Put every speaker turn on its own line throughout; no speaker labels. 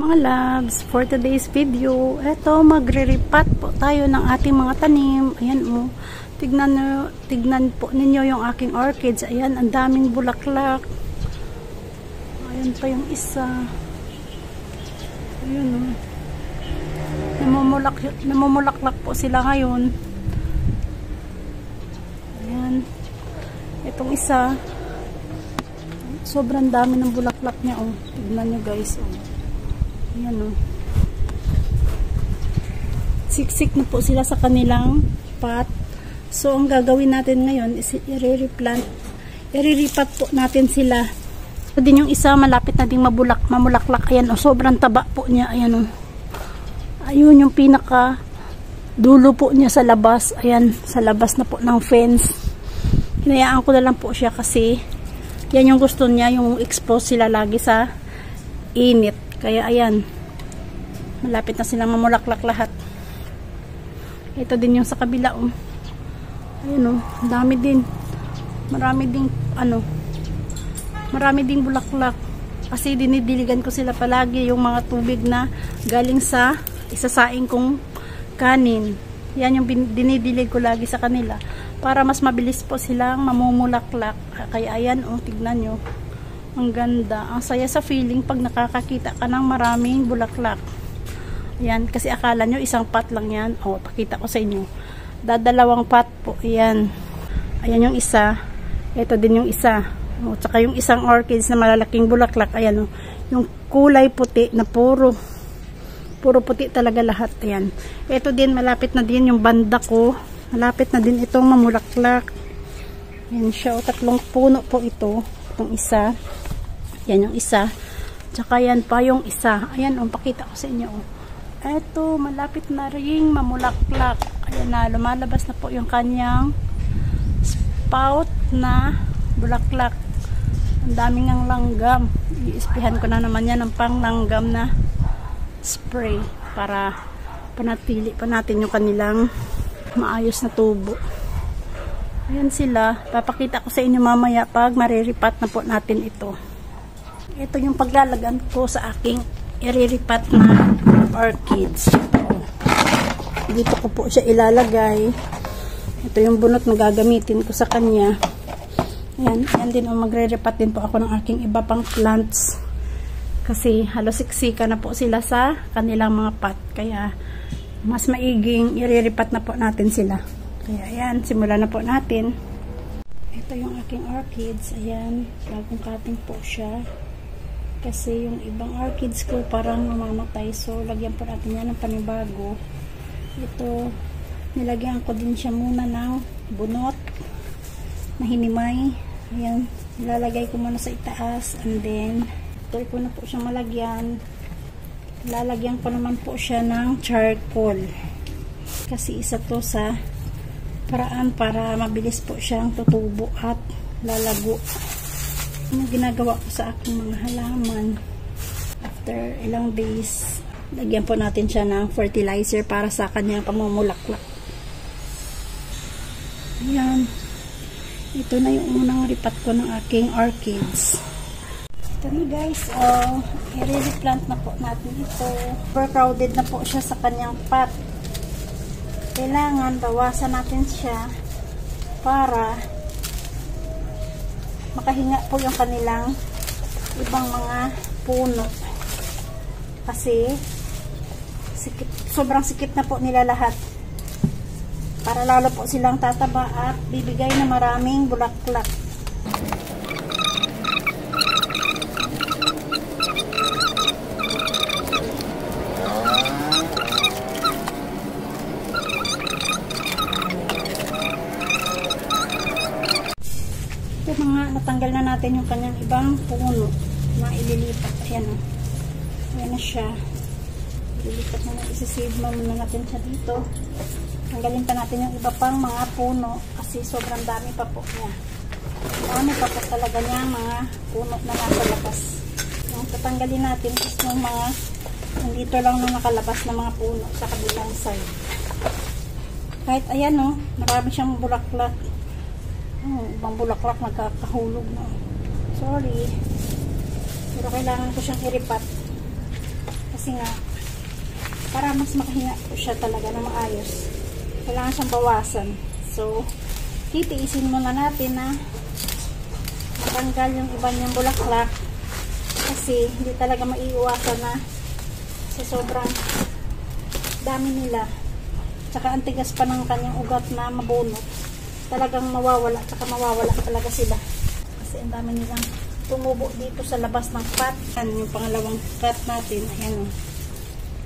Mga loves, for today's video, eto magre-repat po tayo ng ating mga tanim. Ayan o, tignan po ninyo yung aking orchids. Ayan, ang daming bulaklak. Ayan pa yung isa. Ayan o. Namumulaklak po sila ngayon. Ayan. Itong isa, sobrang dami ng bulaklak niya o. Tignan nyo guys o. Ayan o. Siksik na po sila sa kanilang pot. So, ang gagawin natin ngayon is i-replant. I-repot po natin sila. Ito din yung isa, malapit na ding mamulaklak. Ayan o, sobrang taba po niya. Ayan o. Ayun yung pinaka dulo po niya sa labas. Ayan, sa labas na po ng fence. Hinayaan ko na lang po siya kasi yan yung gusto niya, yung expose sila lagi sa init. Kaya ayan, malapit na silang mamulaklak lahat. Ito din yung sa kabila oh. Ayun oh, dami din. Marami ding bulaklak. Kasi dinidiligan ko sila palagi yung mga tubig na galing sa isasaing kong kanin. Yan yung dinidilig ko lagi sa kanila para mas mabilis po silang mamumulaklak. Kaya ayan oh, tignan nyo. Ang ganda. Ang saya sa feeling pag nakakakita ka ng maraming bulaklak. Ayan, kasi akala nyo isang pot lang yan. O, pakita ko sa inyo. Dadalawang pot po. Ayan. Ayan yung isa. Ito din yung isa. O, tsaka yung isang orchids na malalaking bulaklak. Ayan o. Yung kulay puti na puro puti talaga lahat. Ayan. Ito din, malapit na din yung banda ko. Malapit na din itong mamulaklak. Ayan siya. O, tatlong puno po ito. Itong isa. Yan yung isa. Tsaka yan pa yung isa. Ayan, pakita ko sa inyo. Eto, malapit na ring mamulaklak. Ayan na, lumalabas na po yung kanyang spout na bulaklak. Ang daming ng langgam. I-ispihan ko na naman yan ng panglanggam na spray para panatili pa natin yung kanilang maayos na tubo. Ayan sila. Papakita ko sa inyo mamaya pag mariripat na po natin ito. Ito yung paglalagan ko sa aking iriripat na orchids. Dito ko po siya ilalagay. Ito yung bunot na gagamitin ko sa kanya. Ayan, ayan din. Magre-repat din po ako ng aking iba pang plants. Kasi halos siksika na po sila sa kanilang mga pot. Kaya mas maiging iriripat na po natin sila. Kaya ayan, simulan na po natin. Ito yung aking orchids. Ayan, bagong cutting po siya. Kasi yung ibang orchids ko parang mamamatay. So, lagyan po natin yan ng panibago. Ito, nilagyan ko din siya muna ng bunot na hinimay. Ayan, nilalagay ko muna sa itaas. And then, ito ko na po siyang malagyan. Lalagyan ko naman po siya ng charcoal. Kasi isa to sa paraan para mabilis po siyang tutubo at lalago. Yung ginagawa ko sa aking mga halaman. After ilang days, lagyan po natin siya ng fertilizer para sa kanyang pamumulaklak. Ayan. Ito na yung unang ripat ko ng aking orchids. Ito na guys. I-replant na po natin ito. Overcrowded na po siya sa kanyang pot. Kailangan bawasan natin siya para makahinga po yung kanilang ibang mga puno. Kasi sobrang sikip na po nila lahat. Para lalo po silang tataba at bibigay na maraming bulaklak. Natanggal na natin yung kanyang ibang puno na ililipat. Ayan o. Ayan na siya. Ililipat na natin. Isisave muna natin siya dito. Tanggalin pa natin yung iba pang mga puno kasi sobrang dami pa po niya. Dami pa po talaga niya mga puno na nasa labas. Yung tatanggalin natin is yung mga nandito lang na nakalabas na mga puno sa kabilang side. Kahit ayan o, marami siyang bulaklak. Ibang bulaklak nagkakahulog na. Sorry. Pero kailangan ko siyang iripat. Kasi nga, para mas makahinga po siya talaga na maayos, kailangan siyang bawasan. So, titiisin muna natin na matanggal yung iba niyang bulaklak kasi hindi talaga maiiwasan na sa sobrang dami nila. Tsaka ang tigas pa ng kanyang ugat na mabunot. Talagang mawawala, tsaka mawawala talaga sila. Kasi ang dami nilang tumubo dito sa labas ng pot. Yan yung pangalawang pot natin. Ayan o.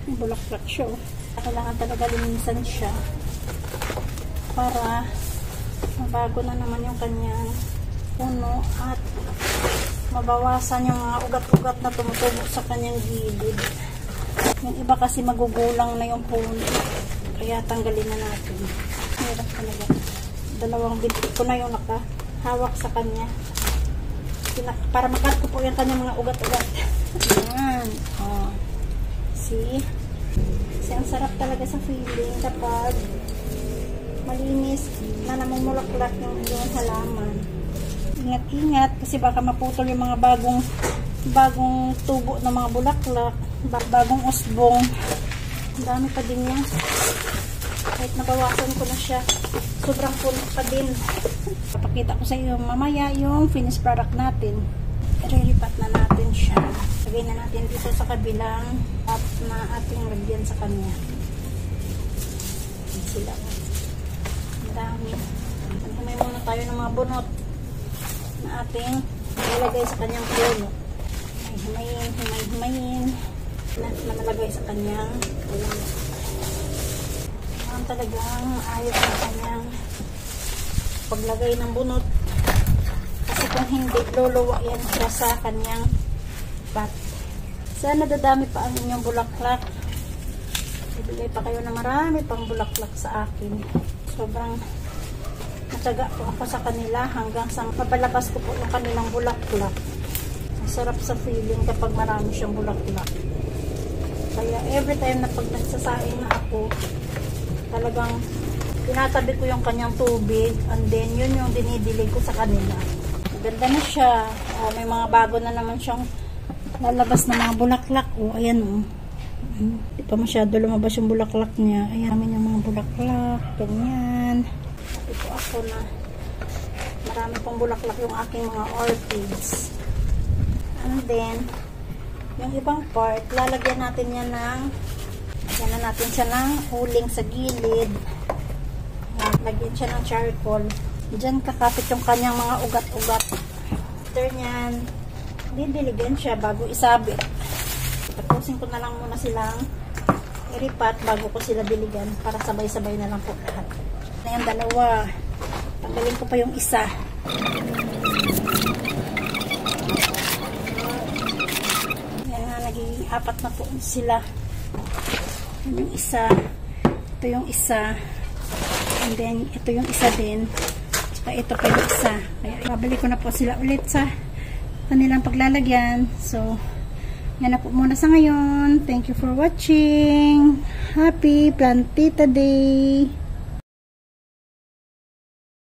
Yung bulaklak siya o. Kailangan talaga linisan siya para mabago na naman yung kanyang puno at mabawasan yung mga ugat-ugat na tumutubo sa kanyang gilid. Yung iba kasi magugulang na yung puno. Kaya tanggalin na natin. Hirap talaga. Dalawang binti ko na yung nakahawak sa kanya. Para makat ko po yung kanyang mga ugat-ugat. Ayan. Oh. See? Kasi ang sarap talaga sa feeling kapag malinis na namumulaklak yung halaman. Ingat-ingat kasi baka maputol yung mga bagong tubo ng mga bulaklak. Bagong usbong. Ang dami pa din niya. Kahit nabawasan ko na siya, sobrang puno pa din. Papakita ko sa iyo mamaya yung finished product natin. I-relipat na natin siya. Lagay na natin dito sa kabilang at na ating lagyan sa kanya. Yan sila. Ang dami. Himay muna tayo ng mga bunot na ating ilagay sa kanyang puno. Himayin na nalagay sa kanyang puno. Talagang ayos ang kanyang paglagay ng bunot kasi kung hindi luluwa yan siya sa kanyang pot. Sana dadami pa ang inyong bulaklak, ibigay pa kayo na marami pang bulaklak sa akin. Sobrang matyaga po ako sa kanila hanggang sa mapalabas ko po yung kanilang bulaklak. Ang sarap sa feeling kapag marami siyang bulaklak. Kaya every time na pag nagsasaing na ako, talagang tinatabi ko yung kanyang tubig and then yun yung dinidilig ko sa kanila. Ganda na siya. O, may mga bago na naman siyang lalabas na mga bulaklak. O, ayan o. Hindi pa masyado lumabas yung bulaklak niya. Ayan namin yung mga bulaklak. Ganyan. Sabi ko ako na marami pang bulaklak yung aking mga orchids. And then, yung ibang part, lalagyan natin yan ng lagyan na natin siya ng uling sa gilid. Lagyan siya ng charcoal. Diyan kakapit yung kanyang mga ugat-ugat. After nyan, didiligan siya bago isabit. Tapusin ko na lang muna silang iripat bago ko sila diligan para sabay-sabay na lang po lahat. Na yung dalawa. Tanggalin ko pa yung isa. Yan nga, naging apat na po sila. Yung isa, ito yung isa, and then ito yung isa din, saka ito pa yung isa. Kaya babalik ko na po sila ulit sa kanilang paglalagyan. So, yan na po muna sa ngayon. Thank you for watching. Happy Plantita Day!